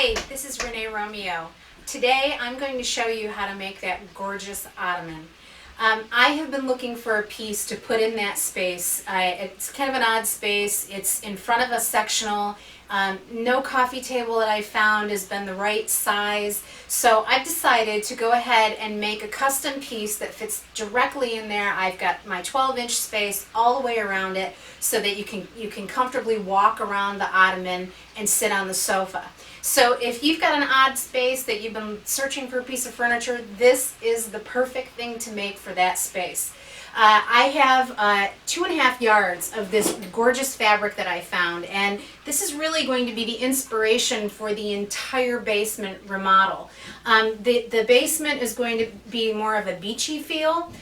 Hi, this is Renee Romeo. Today I'm going to show you how to make that gorgeous ottoman. I have been looking for a piece to put in that space. It's kind of an odd space. It's in front of a sectional. No coffee table that I found has been the right size. So I've decided to go ahead and make a custom piece that fits directly in there. I've got my 12-inch space all the way around it so that you can comfortably walk around the ottoman and sit on the sofa. So if you've got an odd space that you've been searching for a piece of furniture, this is the perfect thing to make for that space. I have 2.5 yards of this gorgeous fabric that I found, and this is really going to be the inspiration for the entire basement remodel. The basement is going to be more of a beachy feel,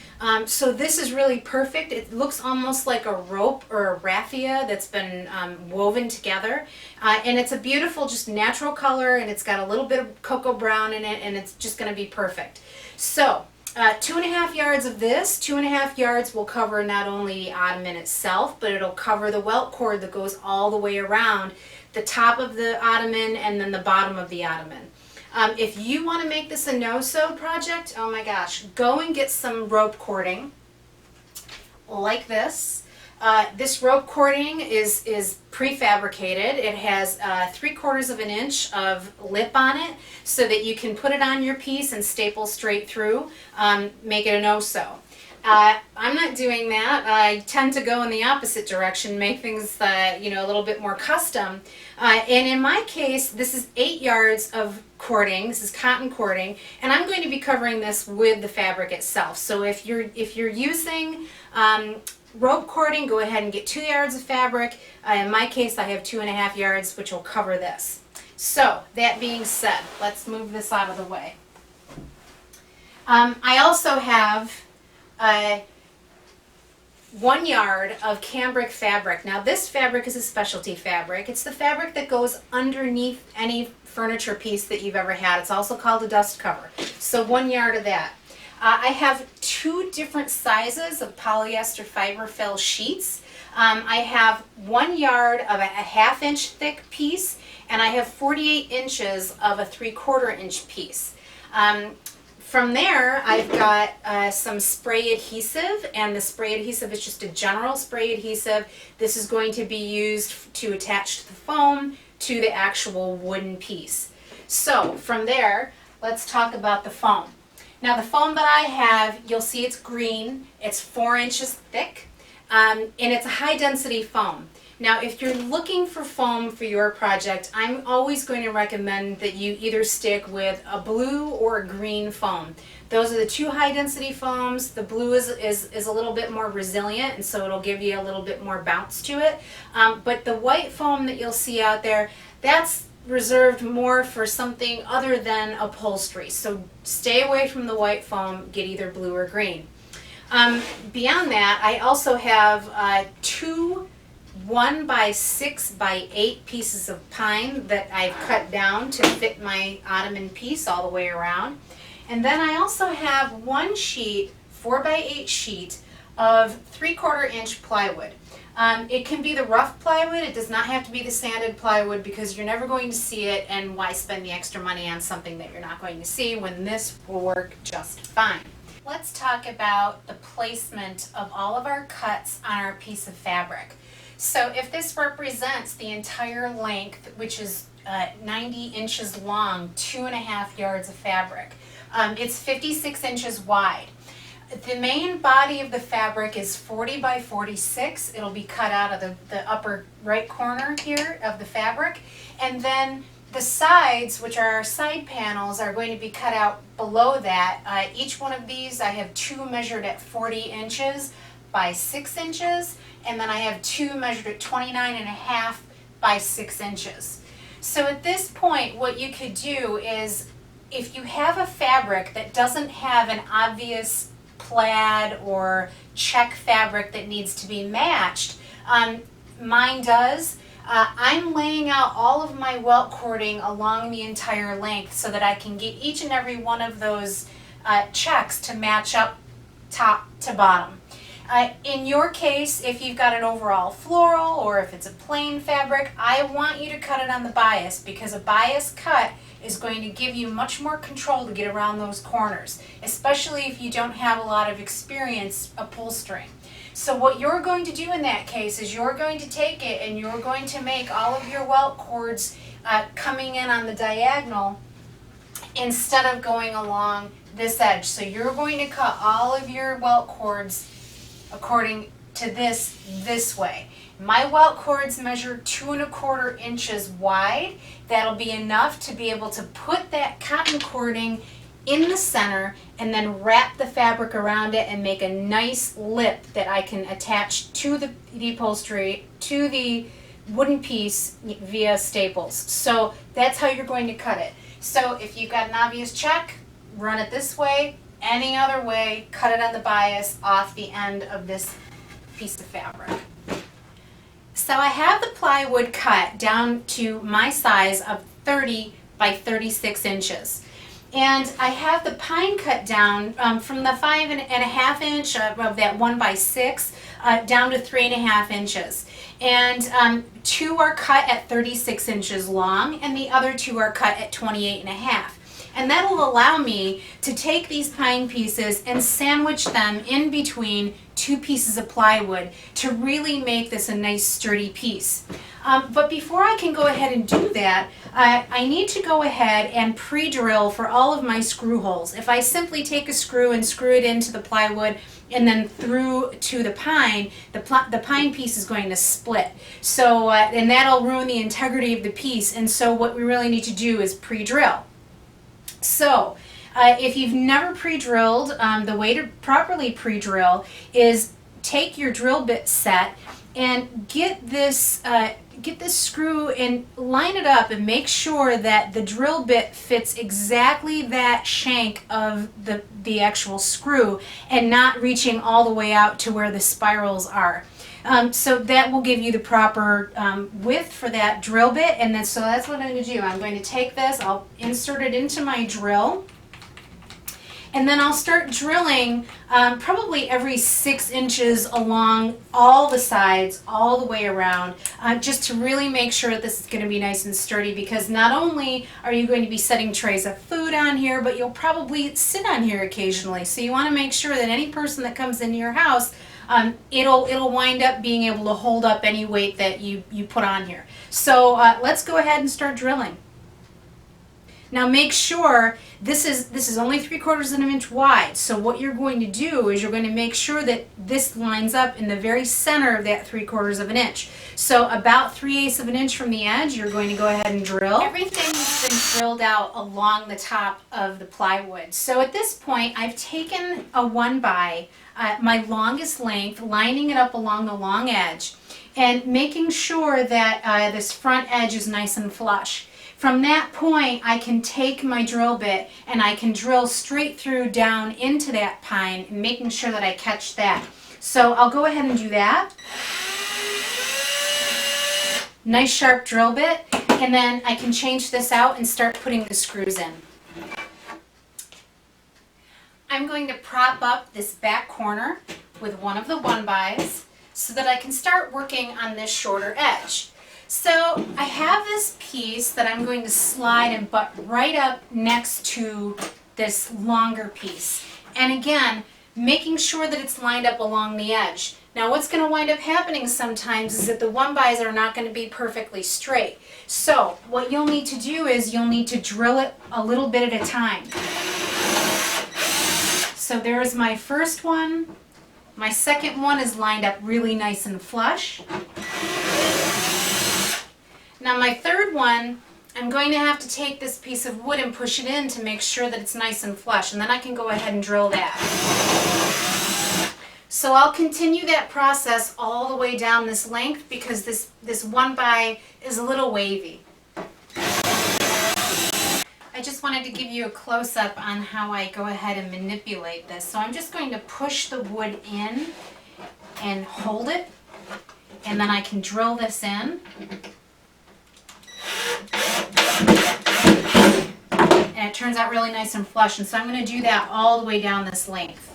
so this is really perfect. It looks almost like a rope or a raffia that's been woven together, and it's a beautiful, just natural color, and it's got a little bit of cocoa brown in it, and it's just going to be perfect. So 2.5 yards of this, 2.5 yards will cover not only the ottoman itself, but it'll cover the welt cord that goes all the way around the top of the ottoman and then the bottom of the ottoman. If you want to make this a no-sew project, oh my gosh, go and get some rope cording like this. This rope cording is prefabricated. It has 3/4 of an inch of lip on it so that you can put it on your piece and staple straight through, make it a no-sew. I'm not doing that. I tend to go in the opposite direction, make things a little bit more custom. And in my case, this is 8 yards of cording. This is cotton cording, and I'm going to be covering this with the fabric itself. So if you're using rope cording, go ahead and get 2 yards of fabric. In my case, I have 2.5 yards, which will cover this. So that being said, let's move this out of the way. I also have 1 yard of cambric fabric. Now this fabric is a specialty fabric. It's the fabric that goes underneath any furniture piece that you've ever had. It's also called a dust cover. So 1 yard of that. I have 2 different sizes of polyester fiberfill sheets. I have 1 yard of a 1/2 inch thick piece, and I have 48 inches of a 3/4 inch piece. From there, I've got some spray adhesive, and the spray adhesive is just a general spray adhesive. This is going to be used to attach the foam to the actual wooden piece. So from there, let's talk about the foam. Now the foam that I have, you'll see it's green, it's 4 inches thick, and it's a high density foam. Now if you're looking for foam for your project, I'm always going to recommend that you either stick with a blue or a green foam. Those are the 2 high density foams. The blue is a little bit more resilient, and so it'll give you a little bit more bounce to it. But the white foam that you'll see out there, that's reserved more for something other than upholstery. So stay away from the white foam, get either blue or green. Beyond that, I also have 2 1x6x8 pieces of pine that I've cut down to fit my ottoman piece all the way around. And then I also have 1 sheet, 4x8 sheet of 3/4 inch plywood. It can be the rough plywood. It does not have to be the sanded plywood, because you're never going to see it, and why spend the extra money on something that you're not going to see when this will work just fine. Let's talk about the placement of all of our cuts on our piece of fabric. So if this represents the entire length, which is 90 inches long, 2.5 yards of fabric, it's 56 inches wide. The main body of the fabric is 40 by 46. It'll be cut out of the upper right corner here of the fabric. And then the sides, which are our side panels, are going to be cut out below that. Each one of these, I have 2 measured at 40 inches by 6 inches. And then I have 2 measured at 29.5 by 6 inches. So at this point, what you could do is, if you have a fabric that doesn't have an obvious plaid or check fabric that needs to be matched, mine does. I'm laying out all of my welt cording along the entire length so that I can get each and every one of those checks to match up top to bottom. In your case, if you've got an overall floral or if it's a plain fabric, I want you to cut it on the bias, because a bias cut is going to give you much more control to get around those corners, especially if you don't have a lot of experience upholstering. So what you're going to do in that case is you're going to take it and you're going to make all of your welt cords coming in on the diagonal instead of going along this edge. So you're going to cut all of your welt cords according to this way. My welt cords measure 2¼ inches wide. That'll be enough to be able to put that cotton cording in the center and then wrap the fabric around it and make a nice lip that I can attach to the upholstery, to the wooden piece via staples. So that's how you're going to cut it. So if you've got an obvious check, run it this way. Any other way, cut it on the bias off the end of this piece of fabric. So I have the plywood cut down to my size of 30 by 36 inches. And I have the pine cut down from the 5½ inch of that 1x6 down to 3½ inches. And 2 are cut at 36 inches long and the other 2 are cut at 28½. And that will allow me to take these pine pieces and sandwich them in between 2 pieces of plywood to really make this a nice sturdy piece. But before I can go ahead and do that, I need to go ahead and pre-drill for all of my screw holes. If I simply take a screw and screw it into the plywood and then through to the pine piece is going to split. So, and that'll ruin the integrity of the piece. And so what we really need to do is pre-drill. So, if you've never pre-drilled, the way to properly pre-drill is take your drill bit set and get this screw and line it up and make sure that the drill bit fits exactly that shank of the actual screw and not reaching all the way out to where the spirals are. So that will give you the proper width for that drill bit, and then so that's what I'm going to do. I'm going to take this, I'll insert it into my drill, and then I'll start drilling probably every 6 inches along all the sides, all the way around, just to really make sure that this is going to be nice and sturdy, because not only are you going to be setting trays of food on here, but you'll probably sit on here occasionally. So you want to make sure that any person that comes into your house, it'll wind up being able to hold up any weight that you put on here. So let's go ahead and start drilling. Now make sure this is only 3/4 inch wide. So what you're going to do is you're going to make sure that this lines up in the very center of that 3/4 inch. So about 3/8 inch from the edge, you're going to go ahead and drill. Everything's been drilled out along the top of the plywood. So at this point, I've taken a 1x, my longest length, lining it up along the long edge, and making sure that this front edge is nice and flush. From that point, I can take my drill bit and I can drill straight through down into that pine, making sure that I catch that. So I'll go ahead and do that. Nice sharp drill bit, and then I can change this out and start putting the screws in. I'm going to prop up this back corner with one of the 1x's so that I can start working on this shorter edge. So I have this piece that I'm going to slide and butt right up next to this longer piece. And again, making sure that it's lined up along the edge. Now what's going to wind up happening sometimes is that the 1x's are not going to be perfectly straight. So what you'll need to do is you'll need to drill it a little bit at a time. So there's my first one. My second one is lined up really nice and flush. Now my third one, I'm going to have to take this piece of wood and push it in to make sure that it's nice and flush, and then I can go ahead and drill that. So I'll continue that process all the way down this length because this 1x is a little wavy. I just wanted to give you a close-up on how I go ahead and manipulate this. So I'm just going to push the wood in and hold it, and then I can drill this in. And it turns out really nice and flush, and so I'm going to do that all the way down this length.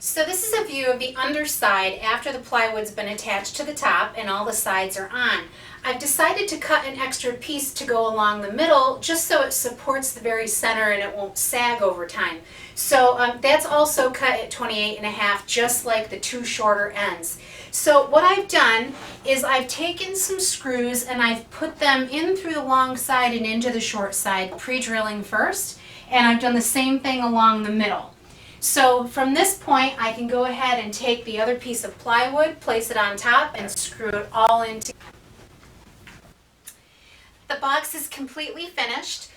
So this is a view of the underside after the plywood's been attached to the top and all the sides are on. I've decided to cut an extra piece to go along the middle just so it supports the very center and it won't sag over time. So that's also cut at 28.5, just like the two shorter ends. So what I've done is I've taken some screws and I've put them in through the long side and into the short side, pre-drilling first, and I've done the same thing along the middle. So from this point, I can go ahead and take the other piece of plywood, place it on top, and screw it all into. The box is completely finished.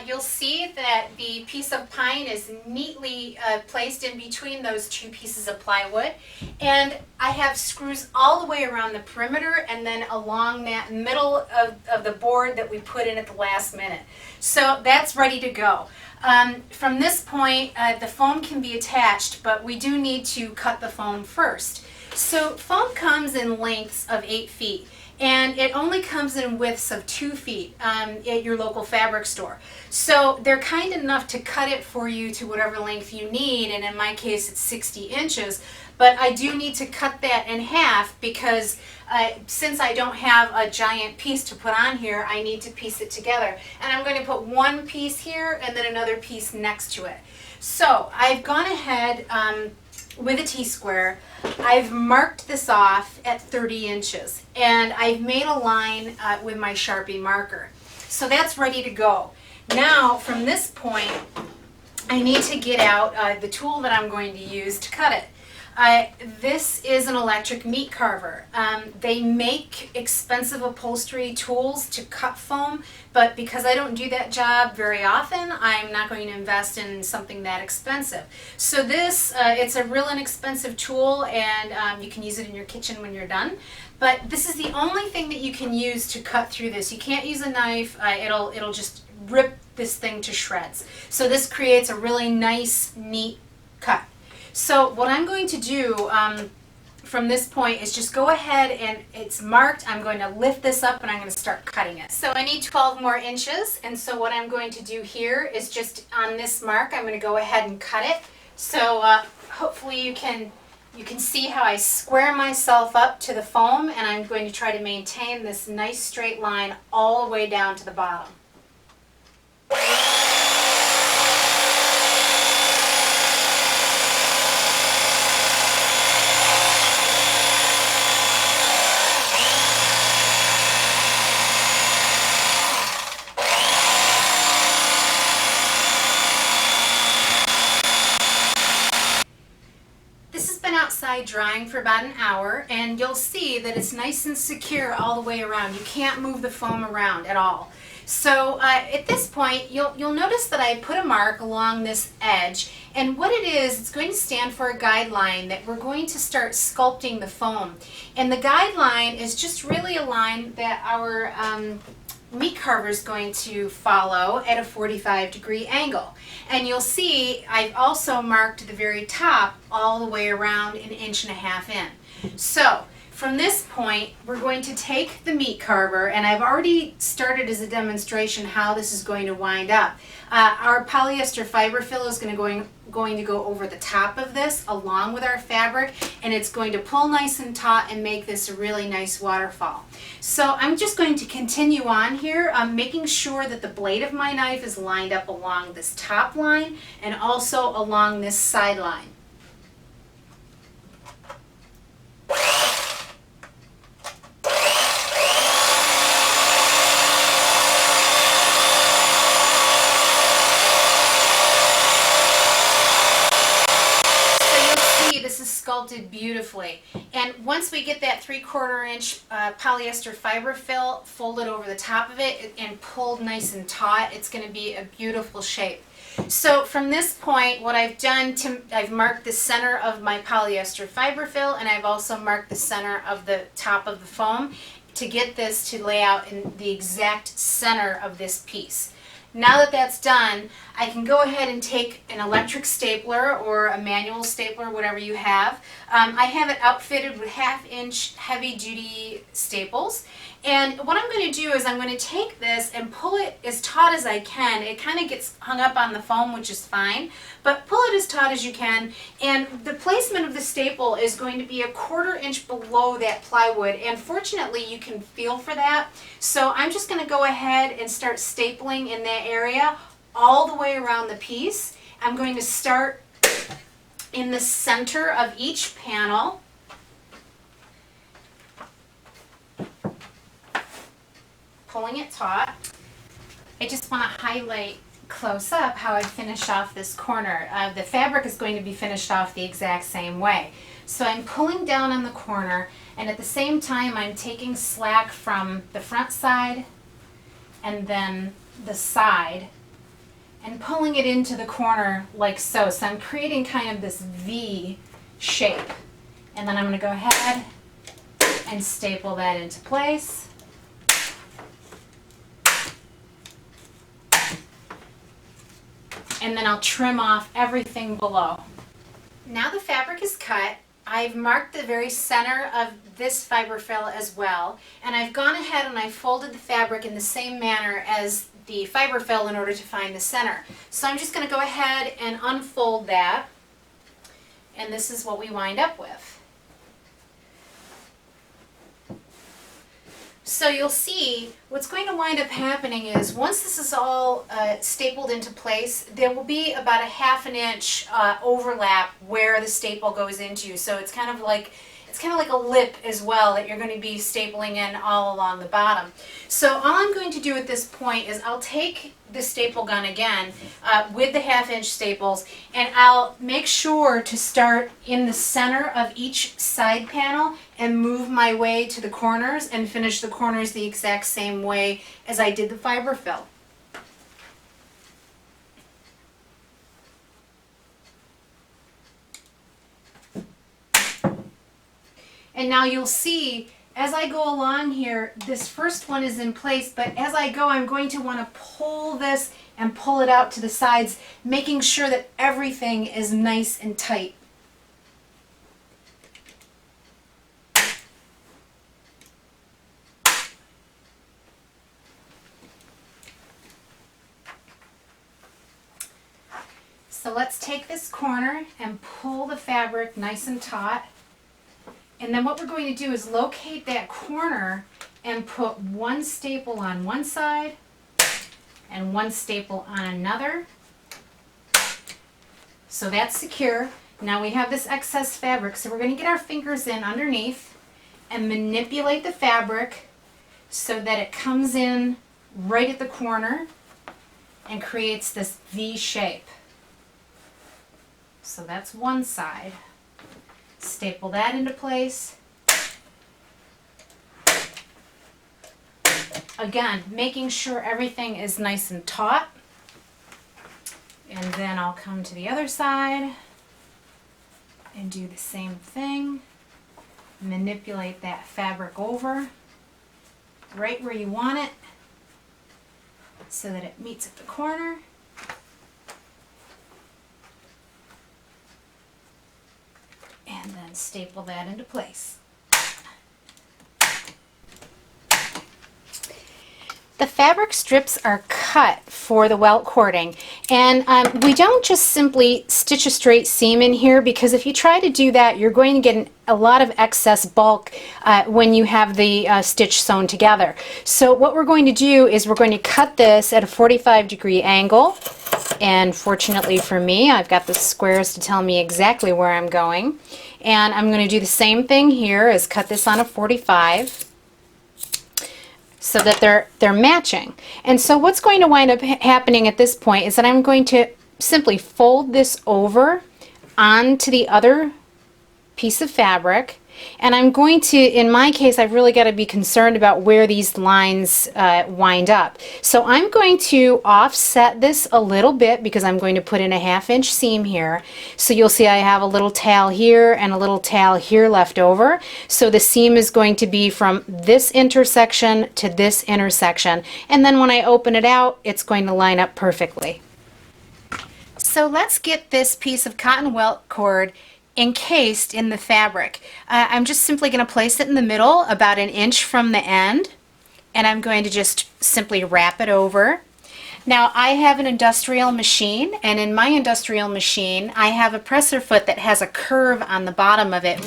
You'll see that the piece of pine is neatly placed in between those two pieces of plywood. And I have screws all the way around the perimeter and then along that middle of the board that we put in at the last minute. So that's ready to go. From this point, the foam can be attached, but we do need to cut the foam first. So foam comes in lengths of 8 feet. And it only comes in widths of 2 feet at your local fabric store. So they're kind enough to cut it for you to whatever length you need, and in my case it's 60 inches. But I do need to cut that in half because since I don't have a giant piece to put on here, I need to piece it together. And I'm going to put one piece here and then another piece next to it. So I've gone ahead with a T-square. I've marked this off at 30 inches and I've made a line with my Sharpie marker. So that's ready to go. Now from this point I need to get out the tool that I'm going to use to cut it. This is an electric meat carver. They make expensive upholstery tools to cut foam, but because I don't do that job very often, I'm not going to invest in something that expensive. So this, it's a real inexpensive tool, and you can use it in your kitchen when you're done. But this is the only thing that you can use to cut through this. You can't use a knife. It'll just rip this thing to shreds. So this creates a really nice, neat cut. So what I'm going to do from this point is just go ahead and it's marked. I'm going to lift this up and I'm going to start cutting it. So I need 12 more inches, and so what I'm going to do here is just on this mark I'm going to go ahead and cut it. So hopefully you can see how I square myself up to the foam, and I'm going to try to maintain this nice straight line all the way down to the bottom. Outside drying for about an hour, and you'll see that it's nice and secure all the way around. You can't move the foam around at all. So at this point you'll notice that I put a mark along this edge, and what it is, it's going to stand for a guideline that we're going to start sculpting the foam. And the guideline is just really a line that our meat carver is going to follow at a 45-degree angle. And you'll see I've also marked the very top all the way around 1.5 inches in. So from this point we're going to take the meat carver, and I've already started as a demonstration how this is going to wind up. Our polyester fiberfill is going to go over the top of this along with our fabric, and it's going to pull nice and taut and make this a really nice waterfall. So I'm just going to continue on here, making sure that the blade of my knife is lined up along this top line and also along this side line. Sculpted beautifully, and once we get that 3/4 inch polyester fiberfill folded over the top of it and pulled nice and taut, it's going to be a beautiful shape. So from this point, what I've done, I've marked the center of my polyester fiberfill, and I've also marked the center of the top of the foam to get this to lay out in the exact center of this piece. Now that that's done, I can go ahead and take an electric stapler or a manual stapler, whatever you have. I have it outfitted with 1/2-inch heavy-duty staples. And what I'm going to do is I'm going to take this and pull it as taut as I can. It kind of gets hung up on the foam, which is fine, but pull it as taut as you can. And the placement of the staple is going to be 1/4 inch below that plywood. And fortunately, you can feel for that. So I'm just going to go ahead and start stapling in that area all the way around the piece. I'm going to start in the center of each panel. Pulling it taut. I just want to highlight close up how I finish off this corner. The fabric is going to be finished off the exact same way. So I'm pulling down on the corner, and at the same time I'm taking slack from the front side and then the side and pulling it into the corner like so. So I'm creating kind of this V shape. And then I'm going to go ahead and staple that into place. And then I'll trim off everything below. Now the fabric is cut. I've marked the very center of this fiberfill as well, and I've gone ahead and I've folded the fabric in the same manner as the fiberfill in order to find the center. So I'm just going to go ahead and unfold that, and this is what we wind up with. So you'll see what's going to wind up happening is once this is all stapled into place, there will be about 1/2 inch overlap where the staple goes into. So it's kind of like a lip as well that you're going to be stapling in all along the bottom. So all I'm going to do at this point is I'll take the staple gun again with the 1/2 inch staples, and I'll make sure to start in the center of each side panel and move my way to the corners and finish the corners the exact same way as I did the fiberfill. And now you'll see as I go along here, this first one is in place, but as I go, I'm going to want to pull this and pull it out to the sides, making sure that everything is nice and tight. So let's take this corner and pull the fabric nice and taut. And then what we're going to do is locate that corner and put one staple on one side and one staple on another. So that's secure. Now we have this excess fabric, so we're going to get our fingers in underneath and manipulate the fabric so that it comes in right at the corner and creates this V shape. So that's one side. Staple that into place. Again, making sure everything is nice and taut. And then I'll come to the other side and do the same thing. Manipulate that fabric over right where you want it so that it meets at the corner. And then staple that into place. The fabric strips are cut for the welt cording, and we don't just simply stitch a straight seam in here, because if you try to do that, you're going to get a lot of excess bulk when you have the stitch sewn together. So what we're going to do is we're going to cut this at a 45-degree angle, and fortunately for me, I've got the squares to tell me exactly where I'm going. And I'm going to do the same thing here, is cut this on a 45 so that they're matching. And so what's going to wind up happening at this point is that I'm going to simply fold this over onto the other piece of fabric, And I'm going to, in my case, I've really got to be concerned about where these lines wind up. So I'm going to offset this a little bit because I'm going to put in a 1/2 inch seam here. So you'll see I have a little tail here and a little tail here left over. So the seam is going to be from this intersection to this intersection. And then when I open it out, it's going to line up perfectly. So let's get this piece of cotton welt cord encased in the fabric. I'm just simply going to place it in the middle about 1 inch from the end, and I'm going to just simply wrap it over. Now I have an industrial machine, and in my industrial machine I have a presser foot that has a curve on the bottom of it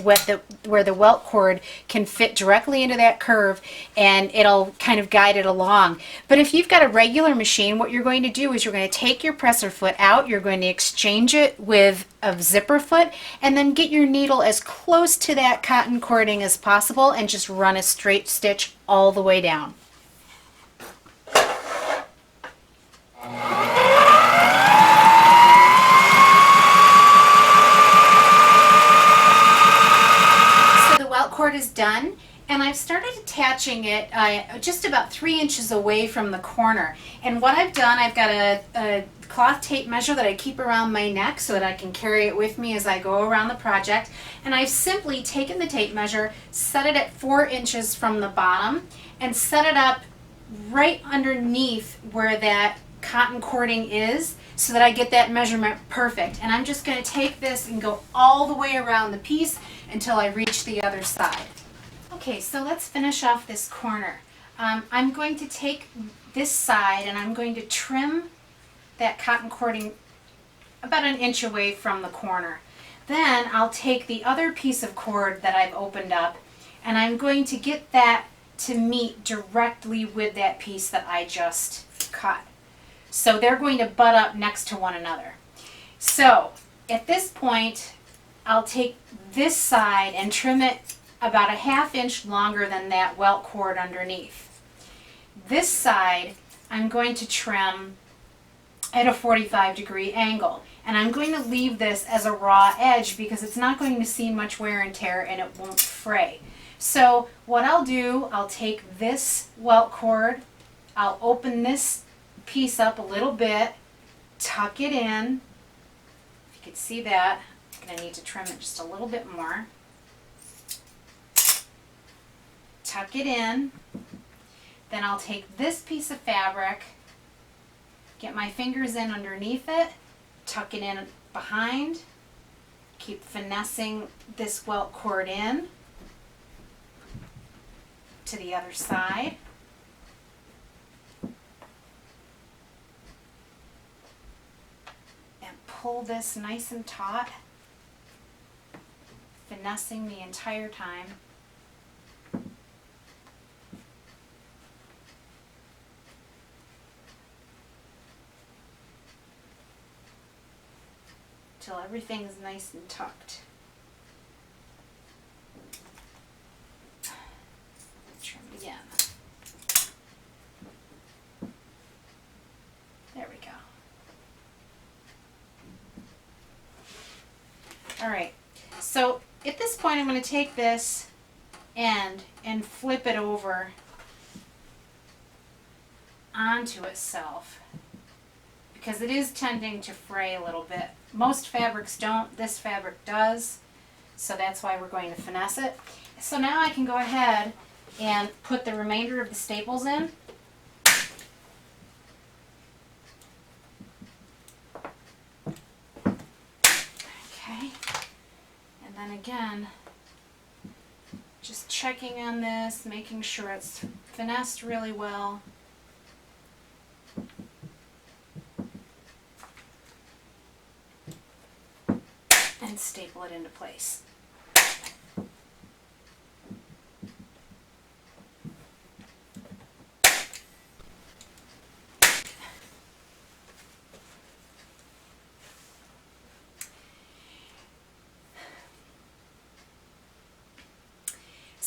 where the welt cord can fit directly into that curve, and it'll kind of guide it along. But if you've got a regular machine, what you're going to do is you're going to take your presser foot out, you're going to exchange it with a zipper foot, and then get your needle as close to that cotton cording as possible and just run a straight stitch all the way down. Cord is done, and I've started attaching it just about 3 inches away from the corner. And what I've done, I've got a cloth tape measure that I keep around my neck so that I can carry it with me as I go around the project. And I've simply taken the tape measure, set it at 4 inches from the bottom, and set it up right underneath where that cotton cording is, so that I get that measurement perfect. And I'm just going to take this and go all the way around the piece until I reach the other side. Okay, so let's finish off this corner. I'm going to take this side and I'm going to trim that cotton cording about 1 inch away from the corner. Then I'll take the other piece of cord that I've opened up, and I'm going to get that to meet directly with that piece that I just cut. So they're going to butt up next to one another. So at this point, I'll take this side and trim it about 1/2 inch longer than that welt cord underneath. This side, I'm going to trim at a 45-degree angle. And I'm going to leave this as a raw edge because it's not going to see much wear and tear and it won't fray. So what I'll do, I'll take this welt cord, I'll open this piece up a little bit, tuck it in. If you can see that, I'm going to need to trim it just a little bit more. Tuck it in. Then I'll take this piece of fabric, get my fingers in underneath it, tuck it in behind, keep finessing this welt cord in to the other side. Pull this nice and taut, finessing the entire time. Till everything is nice and tucked. Trim it again. There we go. All right, so at this point I'm going to take this end and flip it over onto itself because it is tending to fray a little bit. Most fabrics don't, this fabric does, so that's why we're going to finesse it. So now I can go ahead and put the remainder of the staples in. And then again, just checking on this, making sure it's finessed really well. And staple it into place.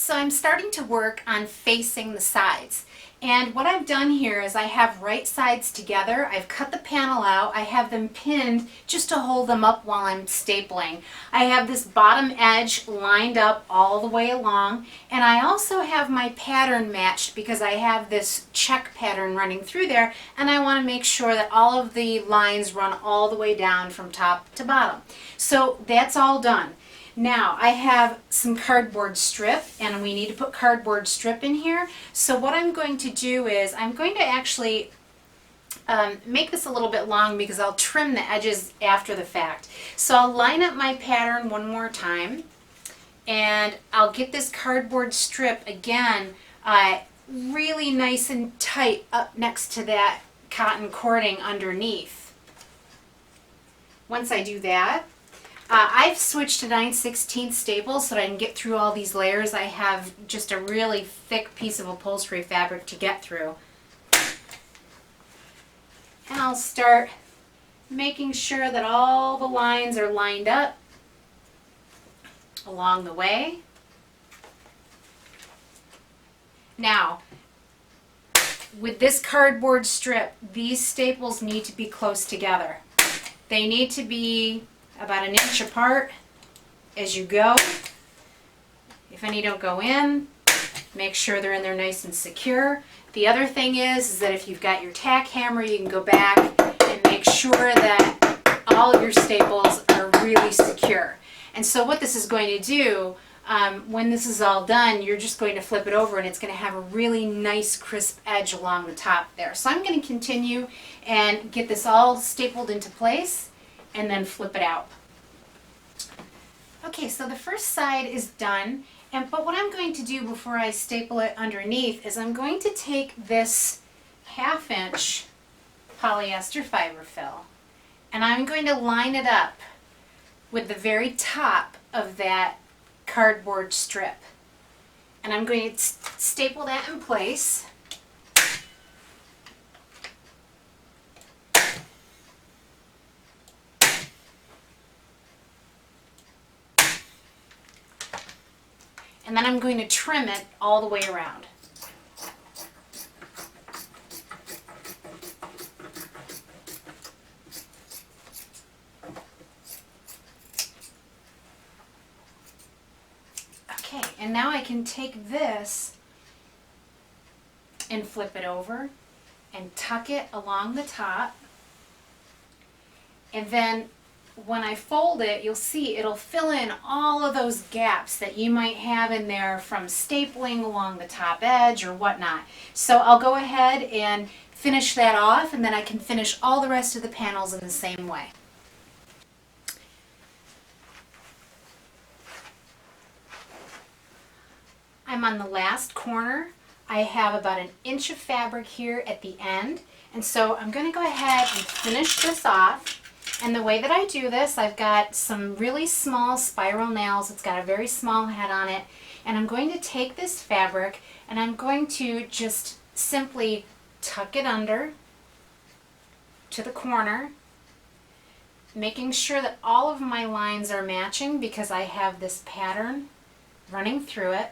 So I'm starting to work on facing the sides. And what I've done here is I have right sides together. I've cut the panel out. I have them pinned just to hold them up while I'm stapling. I have this bottom edge lined up all the way along. And I also have my pattern matched because I have this check pattern running through there. And I want to make sure that all of the lines run all the way down from top to bottom. So that's all done. Now I have some cardboard strip, and we need to put cardboard strip in here. So what I'm going to do is I'm going to actually make this a little bit long because I'll trim the edges after the fact. So I'll line up my pattern one more time, and I'll get this cardboard strip again really nice and tight up next to that cotton cording underneath. Once I do that, I've switched to 9/16 staples so that I can get through all these layers. I have just a really thick piece of upholstery fabric to get through. And I'll start making sure that all the lines are lined up along the way. Now, with this cardboard strip, these staples need to be close together. They need to be about 1 inch apart as you go. If any don't go in, make sure they're in there nice and secure. The other thing is that if you've got your tack hammer, you can go back and make sure that all of your staples are really secure. And so what this is going to do, when this is all done, you're just going to flip it over and it's going to have a really nice crisp edge along the top there. So I'm going to continue and get this all stapled into place and then flip it out. Okay, so the first side is done, but what I'm going to do before I staple it underneath is I'm going to take this 1/2 inch polyester fiberfill and I'm going to line it up with the very top of that cardboard strip. And I'm going to staple that in place. And then I'm going to trim it all the way around. Okay, and now I can take this and flip it over and tuck it along the top. And then when I fold it, you'll see it'll fill in all of those gaps that you might have in there from stapling along the top edge or whatnot. So I'll go ahead and finish that off, and then I can finish all the rest of the panels in the same way. I'm on the last corner. I have about 1 inch of fabric here at the end, and so I'm going to go ahead and finish this off. And the way that I do this, I've got some really small spiral nails. It's got a very small head on it. And I'm going to take this fabric and I'm going to just simply tuck it under to the corner, making sure that all of my lines are matching because I have this pattern running through it.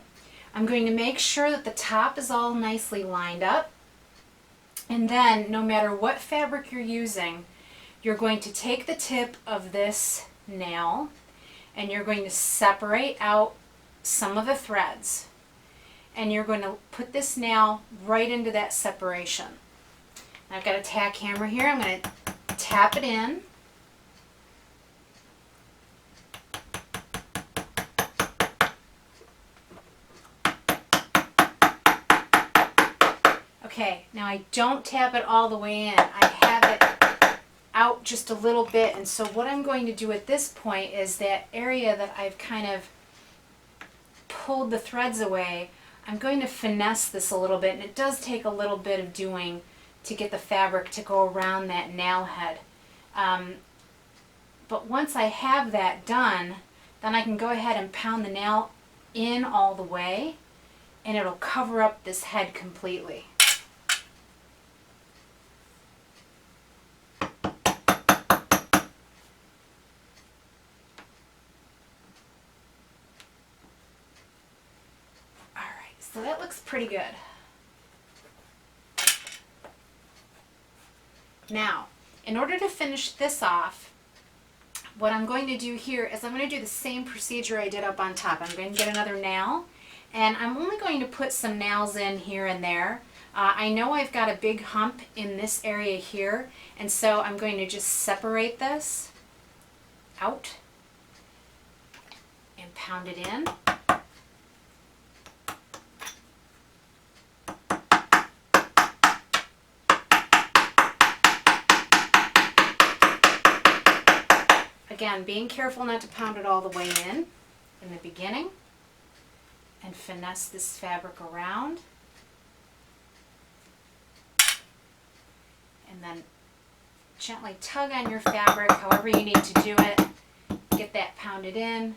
I'm going to make sure that the top is all nicely lined up. And then, no matter what fabric you're using, you're going to take the tip of this nail and you're going to separate out some of the threads. And you're going to put this nail right into that separation. I've got a tack hammer here. I'm going to tap it in. Okay, now I don't tap it all the way in. I have it out just a little bit, and so what I'm going to do at this point is that area that I've kind of pulled the threads away, I'm going to finesse this a little bit, and it does take a little bit of doing to get the fabric to go around that nail head. But once I have that done, then I can go ahead and pound the nail in all the way, and it'll cover up this head completely. So that looks pretty good. Now, in order to finish this off, what I'm going to do here is I'm going to do the same procedure I did up on top. I'm going to get another nail, and I'm only going to put some nails in here and there. I know I've got a big hump in this area here, and so I'm going to just separate this out and pound it in. Again, being careful not to pound it all the way in the beginning, and finesse this fabric around. And then gently tug on your fabric however you need to do it. Get that pounded in.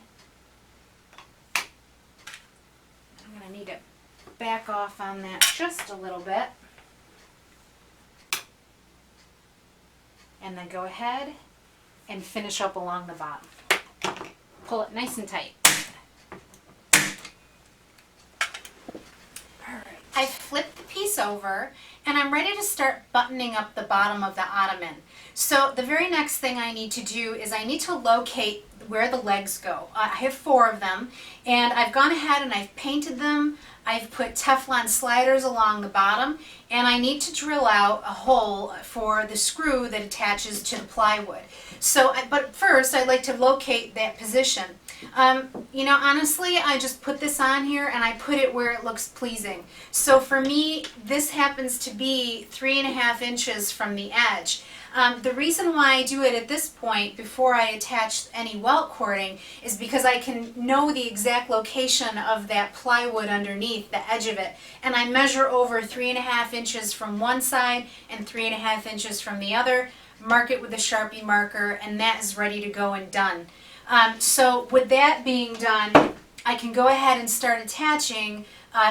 I'm going to need to back off on that just a little bit. And then go ahead and finish up along the bottom. Pull it nice and tight. Alright, I've flipped the piece over and I'm ready to start buttoning up the bottom of the ottoman. So the very next thing I need to do is I need to locate where the legs go. I have 4 of them, and I've gone ahead and I've painted them. I've put Teflon sliders along the bottom, and I need to drill out a hole for the screw that attaches to the plywood. So, but first I'd like to locate that position. You know, honestly, I just put this on here and I put it where it looks pleasing. So for me, this happens to be 3.5 inches from the edge. The reason why I do it at this point before I attach any welt cording is because I can know the exact location of that plywood underneath the edge of it, and I measure over 3.5 inches from one side and 3.5 inches from the other, mark it with a Sharpie marker, and that is ready to go and done. So with that being done, I can go ahead and start attaching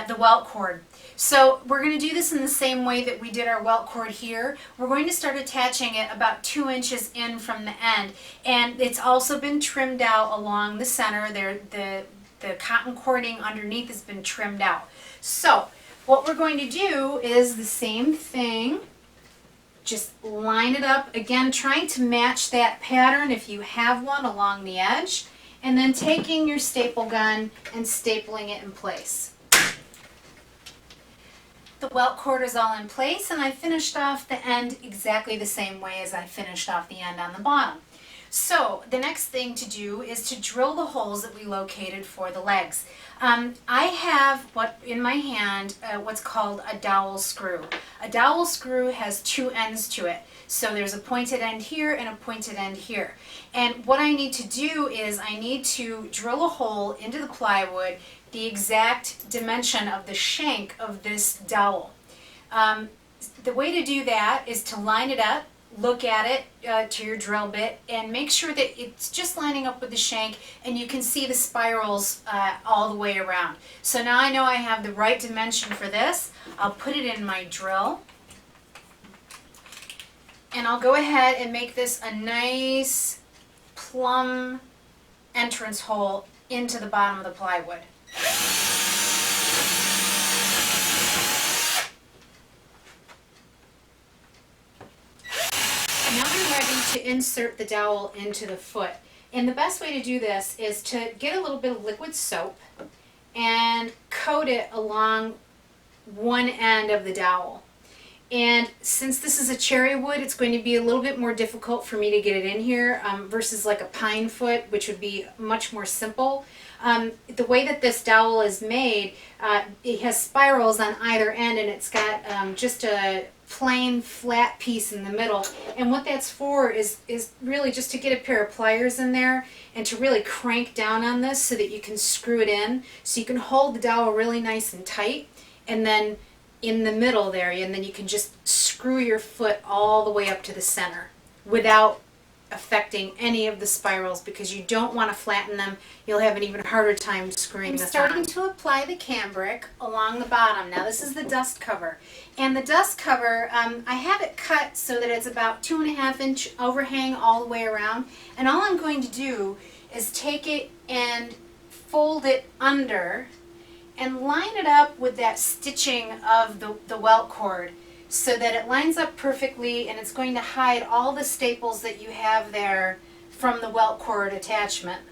the welt cord. So we're going to do this in the same way that we did our welt cord here. We're going to start attaching it about 2 inches in from the end, and it's also been trimmed out along the center there. The cotton cording underneath has been trimmed out. So what we're going to do is the same thing. Just line it up, again trying to match that pattern if you have one along the edge, and then taking your staple gun and stapling it in place. The welt cord is all in place, and I finished off the end exactly the same way as I finished off the end on the bottom. So the next thing to do is to drill the holes that we located for the legs. I have in my hand what's called a dowel screw. A dowel screw has 2 ends to it. So there's a pointed end here and a pointed end here. And what I need to do is I need to drill a hole into the plywood the exact dimension of the shank of this dowel. The way to do that is to line it up, look at it to your drill bit, and make sure that it's just lining up with the shank, and you can see the spirals all the way around. So now I know I have the right dimension for this. I'll put it in my drill, and I'll go ahead and make this a nice plumb entrance hole into the bottom of the plywood. Now I'm ready to insert the dowel into the foot. And the best way to do this is to get a little bit of liquid soap and coat it along one end of the dowel. And since this is a cherry wood, it's going to be a little bit more difficult for me to get it in here versus like a pine foot, which would be much more simple. The way that this dowel is made, it has spirals on either end, and it's got just a plain flat piece in the middle. And what that's for is really just to get a pair of pliers in there and to really crank down on this so that you can screw it in. So you can hold the dowel really nice and tight, and then in the middle there, and then you can just screw your foot all the way up to the center without affecting any of the spirals, because you don't want to flatten them. You'll have an even harder time screwing this on. I'm starting to apply the cambric along the bottom. Now this is the dust cover, and the dust cover, I have it cut so that it's about 2.5 inch overhang all the way around, and all I'm going to do is take it and fold it under and line it up with that stitching of the welt cord so that it lines up perfectly, and it's going to hide all the staples that you have there from the welt cord attachment.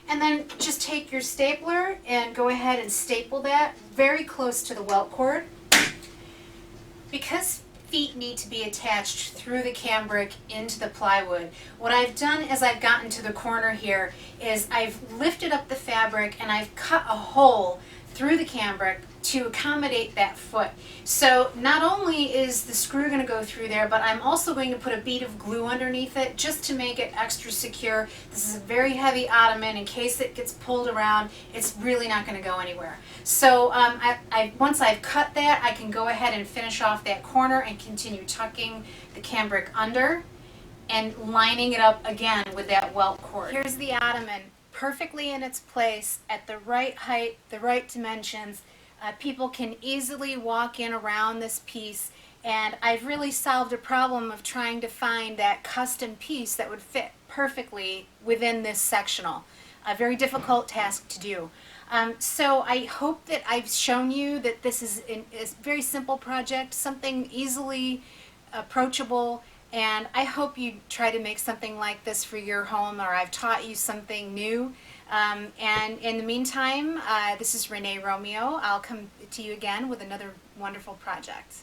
And then just take your stapler and go ahead and staple that very close to the welt cord. Because feet need to be attached through the cambric into the plywood, what I've done as I've gotten to the corner here is I've lifted up the fabric and I've cut a hole through the cambric to accommodate that foot. So not only is the screw going to go through there, but I'm also going to put a bead of glue underneath it just to make it extra secure. This is a very heavy ottoman. In case it gets pulled around, it's really not going to go anywhere. So once I've cut that, I can go ahead and finish off that corner and continue tucking the cambric under and lining it up again with that welt cord. Here's the ottoman, perfectly in its place, at the right height, the right dimensions. People can easily walk in around this piece, and I've really solved a problem of trying to find that custom piece that would fit perfectly within this sectional. A very difficult task to do. So I hope that I've shown you that this is a very simple project, something easily approachable, and I hope you try to make something like this for your home, or I've taught you something new. And in the meantime, this is Renee Romeo. I'll come to you again with another wonderful project.